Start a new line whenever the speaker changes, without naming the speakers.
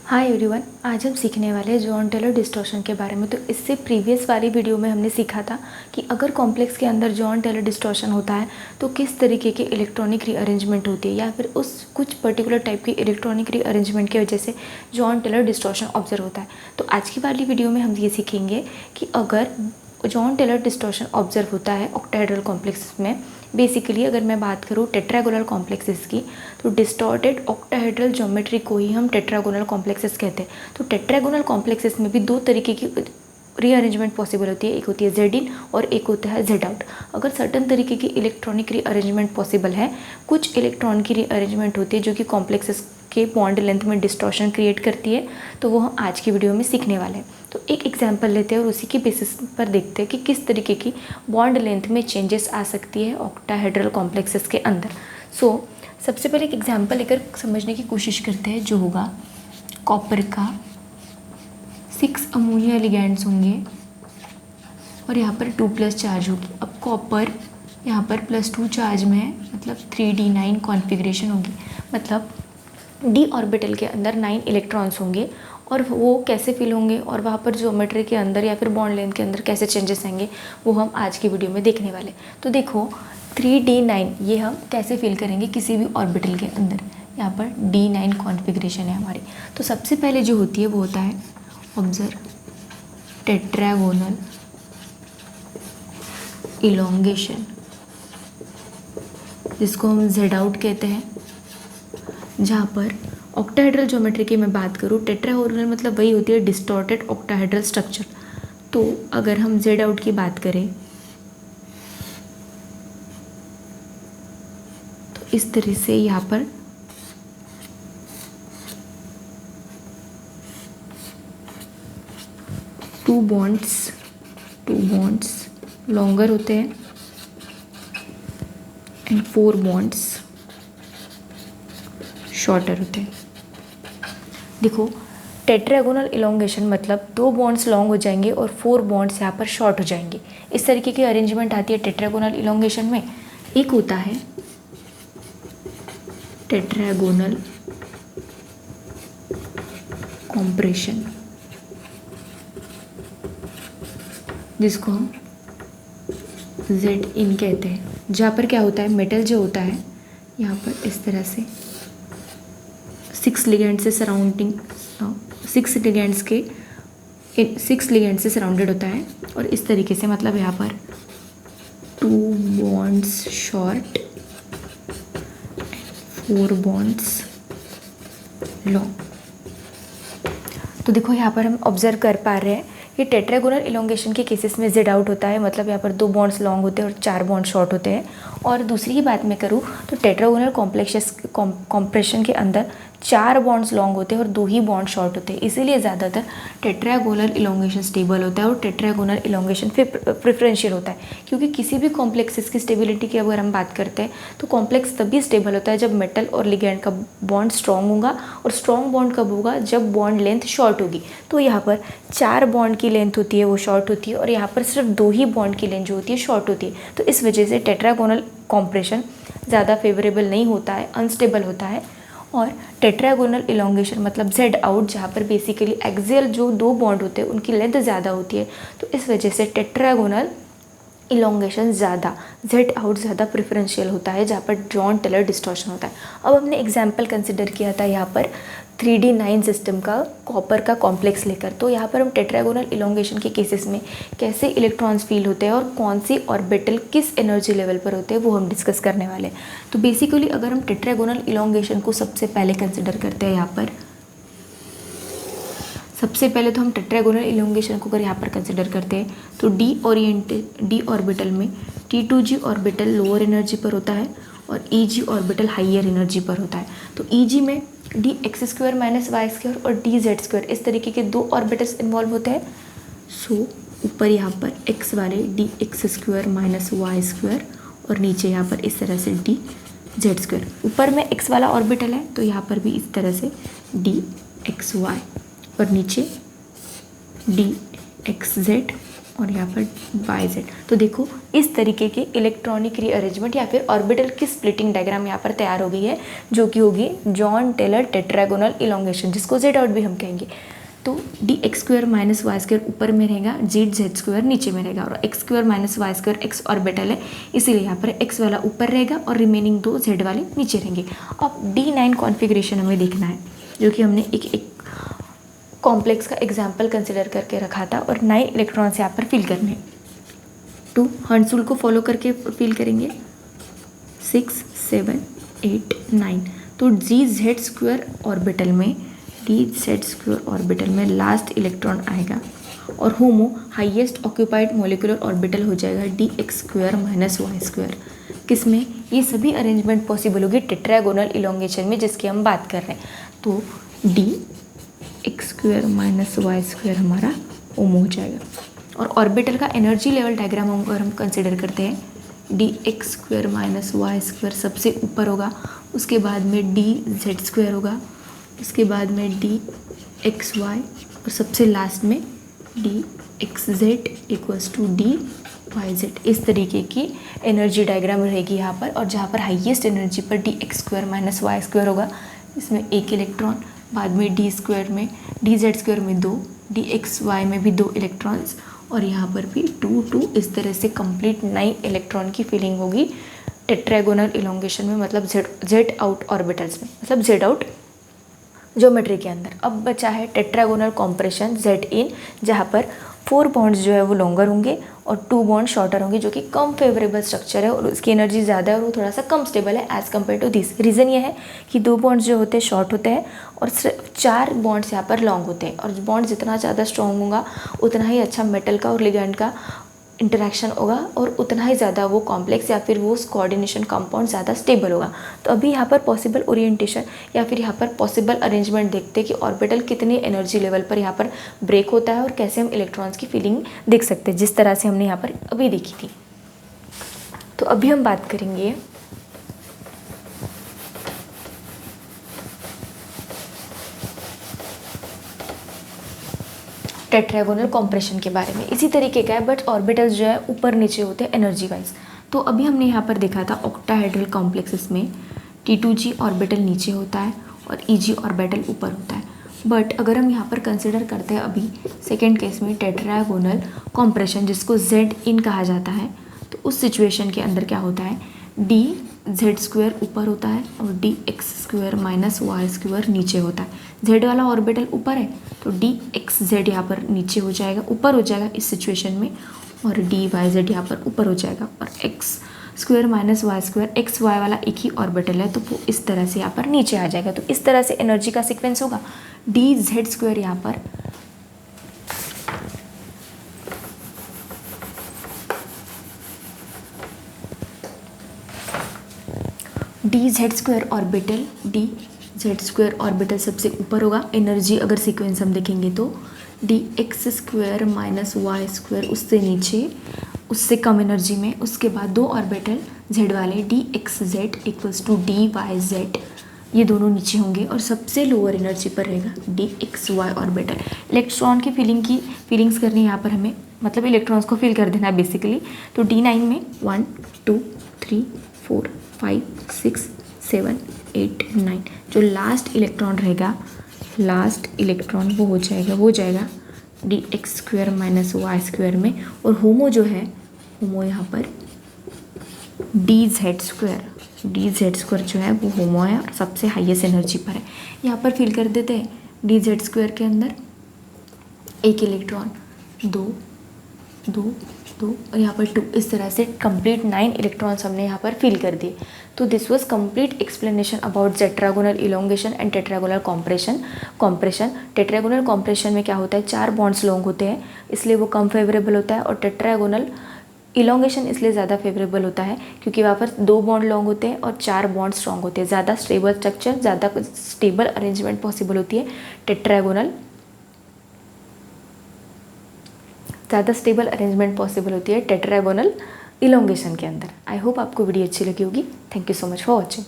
Hi everyone, आज हम सीखने वाले हैं जॉन टेलर डिस्टॉर्शन के बारे में। तो इससे प्रीवियस वाली वीडियो में हमने सीखा था कि अगर कॉम्प्लेक्स के अंदर जॉन टेलर डिस्टॉर्शन होता है तो किस तरीके की इलेक्ट्रॉनिक रीअरेंजमेंट होती है, या फिर उस कुछ पर्टिकुलर टाइप की इलेक्ट्रॉनिक रीअरेंजमेंट की वजह से जॉन टेलर डिस्टॉर्शन ऑब्जर्व होता है। तो आज की वाली वीडियो में हम ये सीखेंगे कि अगर जॉन टेलर डिस्टॉर्शन ऑब्जर्व होता है ऑक्टाहेड्रल कॉम्प्लेक्स में, बेसिकली अगर मैं बात करूँ टेट्रागोनल कॉम्प्लेक्सेस की, तो डिस्टॉर्टेड ऑक्टाहेड्रल ज्योमेट्री को ही हम टेट्रागोनल कॉम्प्लेक्सेस कहते हैं। तो टेट्रागोनल कॉम्प्लेक्सेस में भी दो तरीके की रीअरेंजमेंट पॉसिबल होती है, एक होती है जेड इन और एक होता है जेड आउट। अगर सर्टन तरीके की इलेक्ट्रॉनिक रीअरेंजमेंट पॉसिबल है, कुछ इलेक्ट्रॉन की रीअरेंजमेंट होती है जो कि कॉम्प्लेक्सेस के बॉन्ड लेंथ में डिस्टॉर्शन क्रिएट करती है, तो वो हम आज की वीडियो में सीखने वाले हैं। तो एक एग्जांपल लेते हैं और उसी की बेसिस पर देखते हैं कि किस तरीके की बॉन्ड लेंथ में चेंजेस आ सकती है ऑक्टाहेड्रल कॉम्प्लेक्सेस के अंदर। सबसे पहले एक एग्जांपल लेकर समझने की कोशिश करते हैं, जो होगा कॉपर का 6 अमोनिया लिगैंड्स होंगे और यहाँ पर 2+ चार्ज होगी। अब कॉपर यहाँ पर +2 चार्ज में है, मतलब 3d9 कॉन्फ़िगरेशन होगी। मतलब डी ऑर्बिटल के अंदर 9 इलेक्ट्रॉन्स होंगे और वो कैसे फिल होंगे और वहाँ पर ज्योमेट्री के अंदर या फिर बॉन्ड लेंथ के अंदर कैसे चेंजेस आएंगे, वो हम आज की वीडियो में देखने वाले। तो देखो 3d9 ये हम कैसे फिल करेंगे किसी भी ऑर्बिटल के अंदर। यहाँ पर d9 कॉन्फ़िगरेशन है हमारी। तो सबसे पहले जो होती है वो होता है ऑब्जर्व टेट्रागोनल इलोंगेशन, जिसको हम जेड आउट कहते हैं। जहाँ पर ऑक्टाहेड्रल ज्योमेट्री की मैं बात करूँ, टेट्रागोनल मतलब वही होती है डिस्टॉर्टेड ऑक्टाहेड्रल स्ट्रक्चर। तो अगर हम जेड आउट की बात करें तो इस तरह से यहाँ पर टू बॉन्ड्स लॉन्गर होते हैं एंड 4 बॉन्ड्स शॉर्टर होते हैं। देखो टेट्रागोनल इलोंगेशन मतलब 2 बॉन्ड्स लॉन्ग हो जाएंगे और 4 बॉन्ड्स यहाँ पर शॉर्ट हो जाएंगे। इस तरीके की अरेंजमेंट आती है टेट्रागोनल इलोंगेशन में। एक होता है टेट्रागोनल कॉम्प्रेशन, जिसको हम जेड इन कहते हैं। जहाँ पर क्या होता है, मेटल जो होता है यहाँ पर इस तरह से 6 लिगेंड से सराउंडेड होता है और इस तरीके से, मतलब यहाँ पर 2 बॉन्ड्स शॉर्ट 4 बॉन्ड्स लॉन्ग। तो देखो यहाँ पर हम ऑब्जर्व कर पा रहे हैं कि टेट्रागोनल इलोंगेशन के केसेस में जेड आउट होता है, मतलब यहाँ पर 2 बॉन्ड्स लॉन्ग होते हैं और 4 बॉन्ड शॉर्ट होते हैं। और दूसरी ही बात मैं करूँ तो टेट्रागोनल कॉम्प्रेशन के अंदर 4 बॉन्ड्स लॉन्ग होते हैं और 2 ही बॉन्ड शॉर्ट होते हैं। इसीलिए ज़्यादातर टेट्रागोनल इलोंगेशन स्टेबल होता है और टेट्रागोनल इलोंगेशन प्रेफरेंशियल होता है। क्योंकि किसी भी कॉम्प्लेक्सेस की स्टेबिलिटी की अगर हम बात करते हैं तो कॉम्प्लेक्स तभी स्टेबल होता है जब मेटल और लिगैंड का बॉन्ड स्ट्रॉन्ग होगा, और स्ट्रॉन्ग बॉन्ड कब होगा, जब बॉन्ड लेंथ शॉर्ट होगी। तो यहाँ पर 4 बॉन्ड की लेंथ होती है वो शॉर्ट होती है और यहाँ पर सिर्फ 2 ही बॉन्ड की लेंथ जो होती है शॉर्ट होती है। तो इस वजह से टेट्रागोनल कॉम्प्रेशन ज़्यादा फेवरेबल नहीं होता है, अनस्टेबल होता है। और टेट्रागोनल इलोंगेशन मतलब जेड आउट, जहाँ पर बेसिकली एक्सियल जो 2 बॉन्ड होते हैं उनकी लेंथ ज़्यादा होती है। तो इस वजह से टेट्रागोनल इलोंगेशन ज़्यादा, जेड आउट ज़्यादा प्रेफरेंशियल होता है, जहाँ पर जॉन टेलर डिस्टॉर्शन होता है। अब हमने एग्जाम्पल कंसिडर किया था यहाँ पर 3d9 सिस्टम का कॉपर का कॉम्प्लेक्स लेकर। तो यहाँ पर हम टेट्रागोनल इलोंगेशन के केसेस में कैसे इलेक्ट्रॉन्स फील होते हैं और कौन सी ऑर्बिटल किस एनर्जी लेवल पर होते हैं वो हम डिस्कस करने वाले हैं। तो बेसिकली अगर हम टेट्रागोनल इलोंगेशन को सबसे पहले कंसिडर करते हैं, यहाँ पर सबसे पहले तो हम टेट्रागोनल इलोंगेशन को अगर यहाँ पर कंसिडर करते हैं तो डी ऑर्बिटल में T2g ऑर्बिटल लोअर एनर्जी पर होता है और EG ऑर्बिटल हाइयर एनर्जी पर होता है। तो EG में dx² - y² और dz² इस तरीके के 2 ऑर्बिटल्स इन्वॉल्व होते हैं। ऊपर यहाँ पर x वाले dx² - y² और नीचे यहाँ पर इस तरह से dz²। ऊपर में x वाला ऑर्बिटल है तो यहाँ पर भी इस तरह से dxy और नीचे dxz और यहाँ पर YZ। तो देखो इस तरीके के इलेक्ट्रॉनिक रीअरेंजमेंट या फिर ऑर्बिटल की स्प्लिटिंग डायग्राम यहाँ पर तैयार हो गई है, जो कि होगी जॉन टेलर टेट्रागोनल इलोंगेशन, जिसको Z आउट भी हम कहेंगे। तो dx² - y² ऊपर में रहेगा, z² नीचे में रहेगा, और x² - y² x ऑर्बिटल है, इसीलिए यहाँ पर x वाला ऊपर रहेगा और रिमेनिंग 2 z वाले नीचे रहेंगे। अब D9 कॉन्फ़िगरेशन हमें देखना है, जो कि हमने एक कॉम्प्लेक्स का एग्जाम्पल कंसिडर करके रखा था, और 9 इलेक्ट्रॉन्स यहाँ पर फिल करने। तो हंस रूल को फॉलो करके फिल करेंगे, 6 7 8 9। तो dz² ऑर्बिटल में dz² ऑर्बिटल में लास्ट इलेक्ट्रॉन आएगा, और होमो हाईएस्ट ऑक्यूपाइड मोलिकुलर ऑर्बिटल हो जाएगा dx² - y²। किसमें ये सभी अरेंजमेंट पॉसिबल होगी टेट्रागोनल इलोंगेशन में, जिसकी हम बात कर रहे हैं। तो dx² - y² हमारा होमो हो जाएगा। और ऑर्बिटल का एनर्जी लेवल डायग्राम अगर हम कंसिडर करते हैं, dx² - y² सबसे ऊपर होगा, उसके बाद में dz² होगा, उसके बाद में dxy, और सबसे लास्ट में dxz = dyz। इस तरीके की एनर्जी डायग्राम रहेगी यहाँ पर, और जहाँ पर हाईएस्ट एनर्जी पर dx² - y² होगा, इसमें एक इलेक्ट्रॉन, बाद में d² में dz² में 2, dxy में भी 2 इलेक्ट्रॉन्स, और यहाँ पर भी 2 2। इस तरह से कंप्लीट 9 इलेक्ट्रॉन की फिलिंग होगी टेट्रागोनल इलोंगेशन में, मतलब Z आउट ऑर्बिटल्स में, मतलब Z आउट ज्योमेट्री के अंदर। अब बचा है टेट्रागोनल कॉम्प्रेशन Z इन, जहाँ पर 4 बॉन्ड्स जो है वो लॉन्गर होंगे और 2 बॉन्ड शॉर्टर होंगे, जो कि कम फेवरेबल स्ट्रक्चर है और उसकी एनर्जी ज़्यादा है और वो थोड़ा सा कम स्टेबल है as compare to this. Reason ये है कि 2 बॉन्ड्स जो होते हैं शॉर्ट होते हैं और 4 बॉन्ड्स यहाँ पर लॉन्ग होते हैं, और बॉन्ड जितना ज़्यादा स्ट्रॉन्ग होगा उतना ही अच्छा मेटल का और लिगेंड का इंटरेक्शन होगा, और उतना ही ज़्यादा वो कॉम्प्लेक्स या फिर वो कोऑर्डिनेशन कंपाउंड ज़्यादा स्टेबल होगा। तो अभी यहाँ पर पॉसिबल ओरिएंटेशन या फिर यहाँ पर पॉसिबल अरेंजमेंट देखते हैं कि ऑर्बिटल कितने एनर्जी लेवल पर यहाँ पर ब्रेक होता है और कैसे हम इलेक्ट्रॉन्स की फीलिंग देख सकते हैं, जिस तरह से हमने यहाँ पर अभी देखी थी। तो अभी हम बात करेंगे टेट्रागोनल कॉम्प्रेशन के बारे में। इसी तरीके का है, बट ऑर्बिटल्स जो है ऊपर नीचे होते हैं एनर्जी वाइज। तो अभी हमने यहाँ पर देखा था ऑक्टाहेड्रल कॉम्प्लेक्सेस में T2G ऑर्बिटल नीचे होता है और EG ऑर्बिटल ऊपर होता है। बट अगर हम यहाँ पर कंसिडर करते हैं अभी सेकेंड केस में टेट्रागोनल कॉम्प्रेशन, जिसको Z इन कहा जाता है, तो उस सिचुएशन के अंदर क्या होता है, dz² ऊपर होता है और dx² - y² नीचे होता है। Z वाला ऑर्बिटल ऊपर है तो dxz यहाँ पर नीचे हो जाएगा, ऊपर हो जाएगा इस सिचुएशन में, और dyz यहाँ पर ऊपर हो जाएगा, और x² - y², xy वाला एक ही ऑर्बिटल है तो वो इस तरह से यहाँ पर नीचे आ जाएगा। तो इस तरह से एनर्जी का सीक्वेंस होगा, dz² यहाँ पर dz² ऑर्बिटल सबसे ऊपर होगा। एनर्जी अगर सीक्वेंस हम देखेंगे तो dx² - y² उससे नीचे, उससे कम एनर्जी में, उसके बाद 2 ऑर्बिटल z वाले dxz = dyz, ये दोनों नीचे होंगे, और सबसे लोअर एनर्जी पर रहेगा dxy ऑर्बिटल। इलेक्ट्रॉन की फीलिंग्स करनी है यहाँ पर हमें, मतलब इलेक्ट्रॉन्स को फील कर देना है बेसिकली। तो D9 में 1 2 3 4 5 6 7 8 9, जो लास्ट इलेक्ट्रॉन रहेगा, लास्ट इलेक्ट्रॉन वो हो जाएगा dx² - y² में, और होमो जो है, होमो यहाँ पर dz² जो है वो होमो है और सबसे हाईएस्ट एनर्जी पर है। यहाँ पर फिल कर देते हैं dz² के अंदर एक इलेक्ट्रॉन, 2 2 2 और यहाँ पर 2, इस तरह से कंप्लीट 9 इलेक्ट्रॉन्स हमने यहाँ पर फिल कर दिए। तो this was complete explanation about tetragonal elongation and tetragonal compression. Tetragonal compression में क्या होता है, 4 बॉन्ड्स लॉन्ग होते हैं, इसलिए वो कम फेवरेबल होता है, और टेट्रागोनल इलोंगेशन इसलिए ज़्यादा फेवरेबल होता है क्योंकि वहाँ पर 2 बॉन्ड लॉन्ग होते हैं और 4 बॉन्ड स्ट्रॉन्ग होते हैं। ज़्यादा स्टेबल स्ट्रक्चर, ज़्यादा स्टेबल अरेंजमेंट पॉसिबल होती है टेट्रागोनल, ज़्यादा स्टेबल अरेंजमेंट पॉसिबल होती है टेट्रागोनल इलोंगेशन के अंदर। आई होप आपको वीडियो अच्छी लगी होगी। Thank you so much for watching.